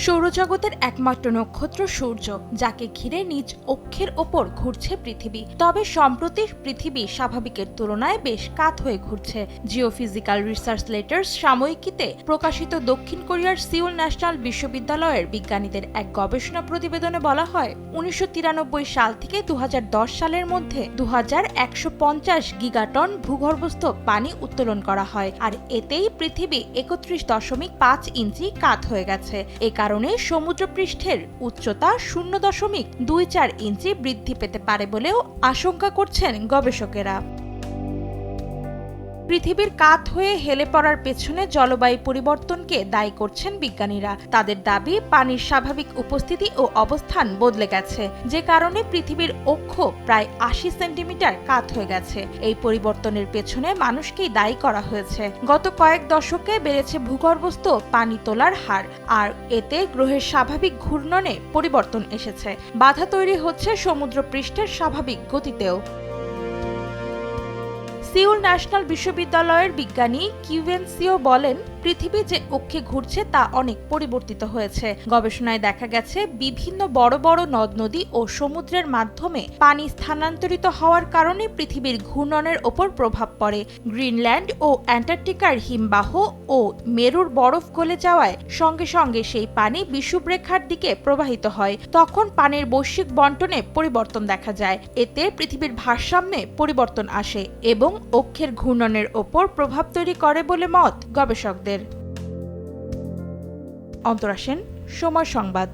সৌরজগতের একমাত্র নক্ষত্র সূর্য, যাকে ঘিরে নিজ অক্ষের ওপর ঘুরছে পৃথিবী। তবে সম্প্রতি পৃথিবী স্বাভাবিকের তুলনায় বেশ কাত হয়ে ঘুরছে। জিওফিজিক্যাল রিসার্চ লেটার্স সাময়িকীতে প্রকাশিত দক্ষিণ কোরিয়ার সিউল ন্যাশনাল বিশ্ববিদ্যালয়ের বিজ্ঞানীদের এক গবেষণা প্রতিবেদনে বলা হয়, 1993 সাল থেকে 2010 সালের মধ্যে 2150 গিগাটন ভূগর্ভস্থ পানি উত্তোলন করা হয়, আর এতেই পৃথিবী 31.5 ইঞ্চি কাত হয়ে গেছে। এ কারণে সমুদ্রপৃষ্ঠের উচ্চতা 0.24 ইঞ্চি বৃদ্ধি পেতে পারে বলেও আশঙ্কা করছেন গবেষকেরা। পৃথিবীর কাত হয়ে হেলে পড়ার পেছনে জলবায়ু পরিবর্তনকে দায়ী করছেন বিজ্ঞানীরা। তাদের দাবি, পানির স্বাভাবিক উপস্থিতি ও অবস্থান বদলে গেছে, যে কারণে পৃথিবীর অক্ষ প্রায় 80 সেন্টিমিটার কাত হয়ে গেছে। এই পরিবর্তনের পেছনে মানুষকেই দায়ী করা হয়েছে। গত কয়েক দশকে বেড়েছে ভূগর্ভস্থ পানি তোলার হার, আর এতে গ্রহের স্বাভাবিক ঘূর্ণনে পরিবর্তন এসেছে। বাধা তৈরি হচ্ছে সমুদ্রপৃষ্ঠের স্বাভাবিক গতিতেও। সিউল ন্যাশনাল বিশ্ববিদ্যালয়ের বিজ্ঞানী কিউভেনসিও বলেন, পৃথিবী যে অক্ষে ঘুরছে তা অনেক পরিবর্তিত হয়েছে। গবেষণায় দেখা গেছে, বিভিন্ন বড় বড় নদ নদী ও সমুদ্রের মাধ্যমে পানি স্থানান্তরিত হওয়ার কারণে পৃথিবীর ঘূর্ণনের ওপর প্রভাব পড়ে। গ্রিনল্যান্ড ও অ্যান্টার্কটিকার হিমবাহ ও মেরুর বরফ গলে যাওয়ায় সঙ্গে সঙ্গে সেই পানি বিষুবরেখার দিকে প্রবাহিত হয়। তখন পানির বৈশ্বিক বণ্টনে পরিবর্তন দেখা যায়। এতে পৃথিবীর ভারসাম্যে পরিবর্তন আসে এবং অক্ষের ঘূর্ণনের ওপর প্রভাব তৈরি করে বলে মত গবেষকদের। অন্তরা সেন, সময় সংবাদ।